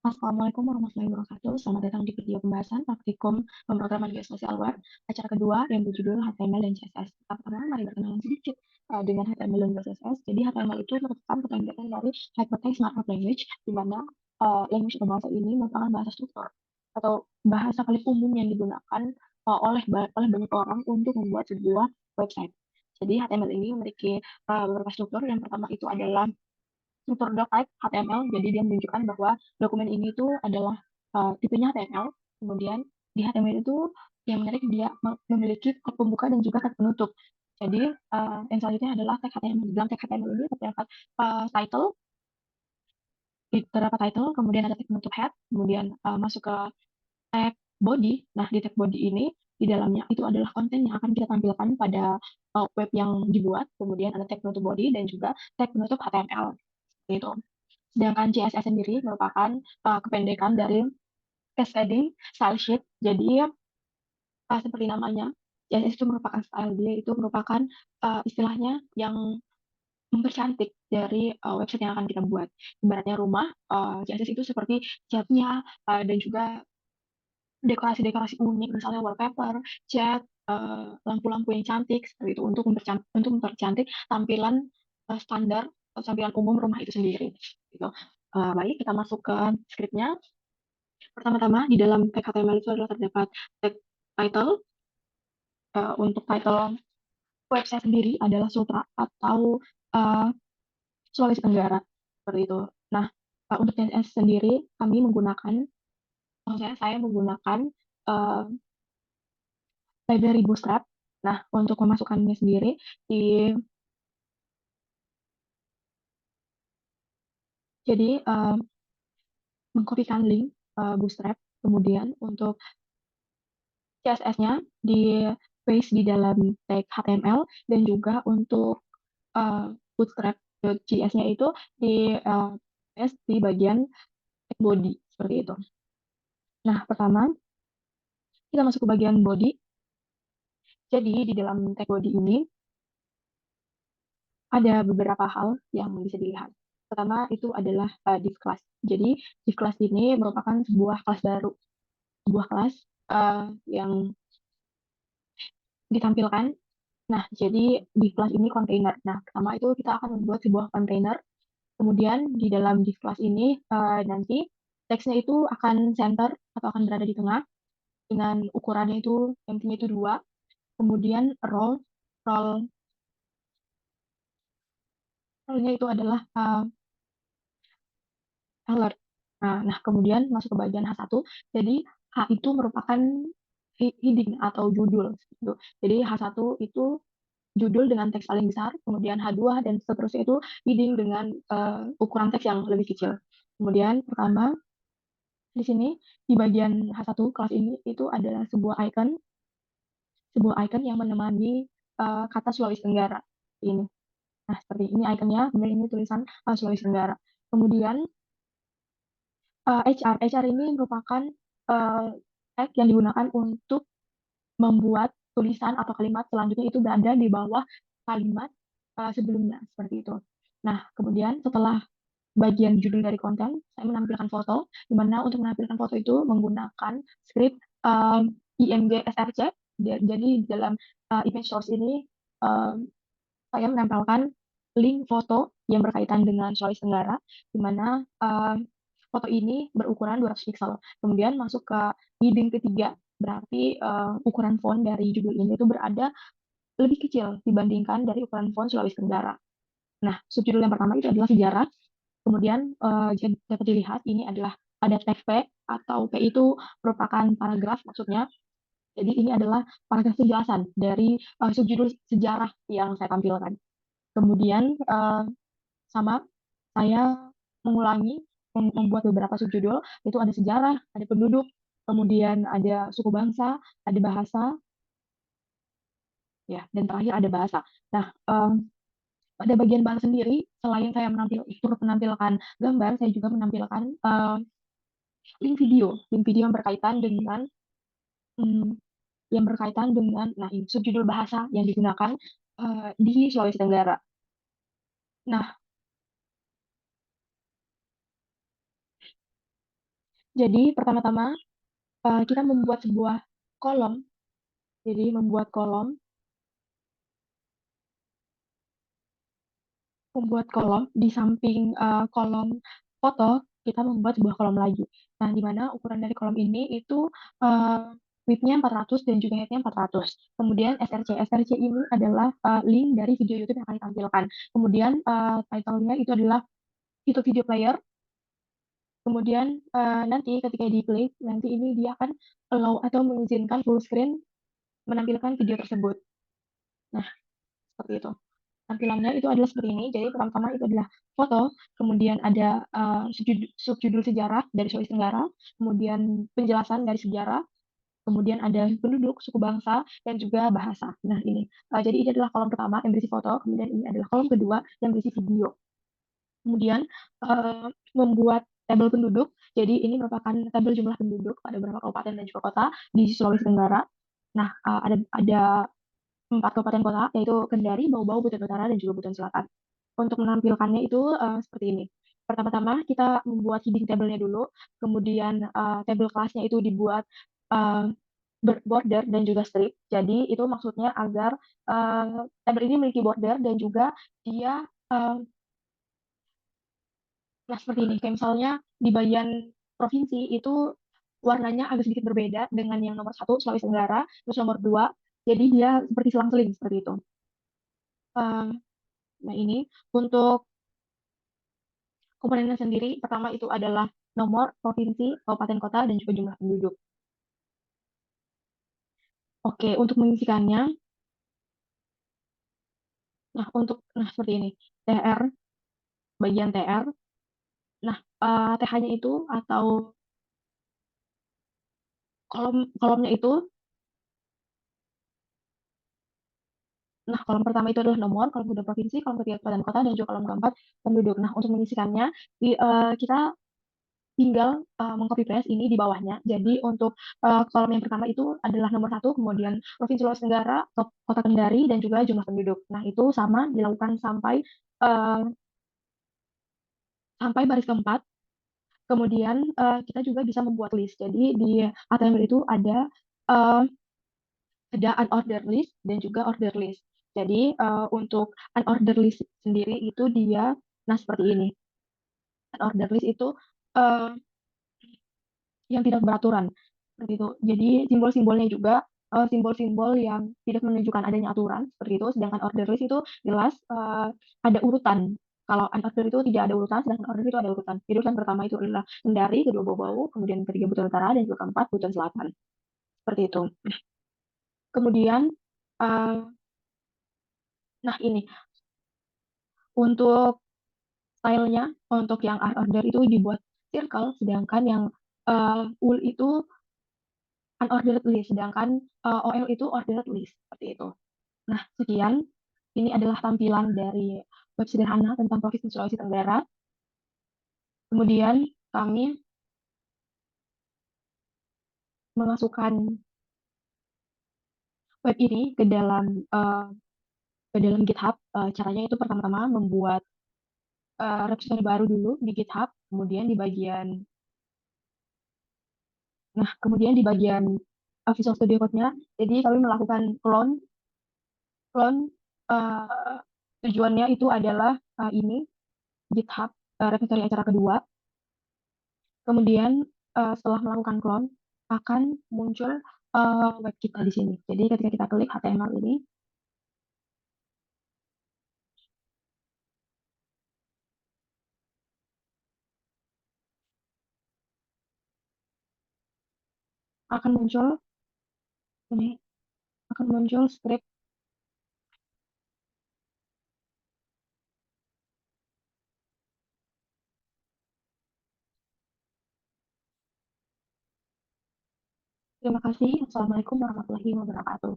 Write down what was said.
Assalamualaikum warahmatullahi wabarakatuh. Selamat datang di video pembahasan praktikum pemrograman geospasial web, acara kedua yang berjudul HTML dan CSS. Pertama, mari berkenalan sedikit dengan HTML dan CSS. Jadi HTML itu merupakan kepanjangan dari Hypertext Markup Language, di mana language atau bahasa ini merupakan bahasa struktur atau bahasa paling umum yang digunakan oleh banyak orang untuk membuat sebuah website. Jadi HTML ini memiliki beberapa struktur. Yang pertama itu adalah struktur doc type HTML, jadi dia menunjukkan bahwa dokumen ini itu adalah tipenya HTML. Kemudian di HTML itu yang menarik dia memiliki tag pembuka dan juga tag penutup. Jadi yang selanjutnya adalah tag HTML. Dalam tag HTML ini terdapat title, kemudian ada tag penutup head, kemudian masuk ke tag body. Nah, di tag body ini di dalamnya itu adalah konten yang akan kita tampilkan pada web yang dibuat. Kemudian ada tag penutup body dan juga tag penutup HTML. Gitu. Sedangkan CSS sendiri merupakan kependekan dari Cascading Style Sheet. Jadi seperti namanya, CSS itu merupakan style, dia itu merupakan istilahnya yang mempercantik dari website yang akan kita buat. Ibaratnya rumah, CSS itu seperti catnya dan juga dekorasi-dekorasi unik, misalnya wallpaper, cat, lampu-lampu yang cantik, seperti itu untuk mempercantik tampilan standar atau tampilan umum rumah itu sendiri. Gitu. Baik, kita masuk ke skripnya. Pertama-tama di dalam tag HTML itu adalah terdapat tag title. Untuk title website sendiri adalah Sutra atau uh, Sulawesi Tenggara seperti itu. Nah, untuk CSS sendiri kami menggunakan, maksudnya saya menggunakan uh, library Bootstrap. Nah, untuk memasukkannya sendiri jadi mengkopikan link Bootstrap, kemudian untuk CSS-nya di paste di dalam tag HTML dan juga untuk Bootstrap.js-nya itu di paste di bagian tag body seperti itu. Nah, pertama kita masuk ke bagian body. Jadi di dalam tag body ini ada beberapa hal yang bisa dilihat. Pertama itu adalah div class. Jadi div class ini merupakan sebuah kelas baru, sebuah kelas yang ditampilkan. Nah, jadi div class ini kontainer. Nah, pertama itu kita akan membuat sebuah kontainer. Kemudian di dalam div class ini nanti teksnya itu akan center atau akan berada di tengah dengan ukurannya itu empty-nya itu 2. Kemudian role role-nya itu adalah alert. Nah, kemudian masuk ke bagian H1. Jadi H itu merupakan heading atau judul gitu. Jadi H1 itu judul dengan teks paling besar, kemudian H2 dan seterusnya itu heading dengan ukuran teks yang lebih kecil. Kemudian pertama di sini di bagian H1 kelas ini itu adalah sebuah icon yang menemani kata Sulawesi Tenggara ini. Nah, seperti ini ikonnya, kemudian ini tulisan Sulawesi Tenggara. Kemudian HR ini merupakan uh, tag yang digunakan untuk membuat tulisan atau kalimat selanjutnya itu berada di bawah kalimat sebelumnya seperti itu. Nah, kemudian setelah bagian judul dari konten, saya menampilkan foto, di mana untuk menampilkan foto itu menggunakan script IMG SRC. Jadi dalam image source ini um, saya menempelkan link foto yang berkaitan dengan Sulawesi Tenggara, di mana foto ini berukuran 200 pixel. Kemudian masuk ke heading ketiga, berarti ukuran font dari judul ini itu berada lebih kecil dibandingkan dari ukuran font Sulawesi Tenggara. Nah, subjudul yang pertama itu adalah sejarah. Kemudian jika dapat dilihat ini adalah ada tag P atau P itu merupakan paragraf maksudnya. Jadi ini adalah paragraf penjelasan dari subjudul sejarah yang saya tampilkan. Kemudian sama saya mengulangi membuat beberapa subjudul, itu ada sejarah, ada penduduk, kemudian ada suku bangsa, ada bahasa, ya, dan terakhir ada bahasa. Nah, pada bagian bahasa sendiri, selain saya turut menampilkan gambar, saya juga menampilkan link video yang berkaitan dengan hmm, nah ini subjudul bahasa yang digunakan di Sulawesi Tenggara. Nah, Jadi pertama-tama kita membuat sebuah kolom. Jadi membuat kolom di samping kolom foto, kita membuat sebuah kolom lagi. Nah, di mana ukuran dari kolom ini itu width-nya 400 dan juga height-nya 400. Kemudian SRC. SRC ini adalah link dari video YouTube yang akan ditampilkan. Kemudian title-nya itu adalah YouTube Video Player. Kemudian nanti ketika di play, nanti ini dia akan allow atau mengizinkan full screen menampilkan video tersebut. Nah, seperti itu. Tampilannya itu adalah seperti ini. Jadi pertama-tama itu adalah foto, kemudian ada subjudul sejarah dari Sulawesi Tenggara, kemudian penjelasan dari sejarah, kemudian ada penduduk, suku bangsa, dan juga bahasa. Nah, ini. Jadi ini adalah kolom pertama yang berisi foto, kemudian ini adalah kolom kedua yang berisi video. Kemudian eh, membuat tabel penduduk. Jadi ini merupakan tabel jumlah penduduk pada beberapa kabupaten dan juga kota di Sulawesi Tenggara. Nah, ada 4 kabupaten kota, yaitu Kendari, Bau-Bau, Buton Utara, dan juga Buton Selatan. Untuk menampilkannya itu seperti ini. Pertama-tama kita membuat heading tabelnya dulu, kemudian tabel kelasnya itu dibuat eh, border dan juga strip. Jadi itu maksudnya agar tabel ini memiliki border dan juga dia nah seperti ini. Kayak misalnya di bagian provinsi itu warnanya agak sedikit berbeda dengan yang nomor satu Sulawesi Tenggara, terus nomor dua. Jadi dia seperti selang-seling seperti itu. Eh, Nah, ini untuk komponennya sendiri, pertama itu adalah nomor, provinsi, kabupaten kota, dan juga jumlah penduduk. Oke, untuk mengisikannya, nah seperti ini, TR, bagian TR. Nah, TH-nya itu atau kolomnya itu, nah kolom pertama itu adalah nomor, kolom kedua provinsi, kolom ketiga kabupaten kota, dan juga kolom keempat penduduk. Nah, untuk mengisikannya, kita tinggal mengcopy paste ini di bawahnya. Jadi untuk kolom yang pertama itu adalah nomor satu, kemudian Provinsi Sulawesi Tenggara, Kota Kendari, dan juga jumlah penduduk. Nah, itu sama dilakukan eh, sampai baris keempat. Kemudian kita juga bisa membuat list. Jadi di HTML itu eh, ada unordered list dan juga order list. Jadi untuk unordered list sendiri itu dia, nah seperti ini. Unordered list itu eh, yang tidak beraturan seperti itu. Jadi simbol-simbolnya juga simbol-simbol yang tidak menunjukkan adanya aturan seperti itu. Sedangkan order list itu jelas ada urutan. Kalau unorder itu tidak ada urutan, sedangkan order itu ada urutan. Jadi urutan pertama itu adalah Kendari, kedua Bau-Bau, kemudian ketiga Buton Utara, dan juga keempat Buton Selatan. Seperti itu. Kemudian, eh, nah ini untuk stylenya, untuk yang unorder itu dibuat circle, sedangkan yang ul itu unordered list, sedangkan OL itu ordered list, seperti itu. Nah, sekian. Ini adalah tampilan dari web sederhana tentang Provinsi Sulawesi Tenggara. Kemudian kami memasukkan web ini ke dalam GitHub. Caranya itu pertama-tama membuat repository baru dulu di GitHub, kemudian di bagian Visual Studio Code-nya, jadi kami melakukan clone eh, tujuannya itu adalah ini GitHub repository acara kedua. Kemudian setelah melakukan clone akan muncul web kita di sini. Jadi ketika kita klik HTML ini, akan muncul ini akan muncul script. Terima kasih. Assalamualaikum warahmatullahi wabarakatuh.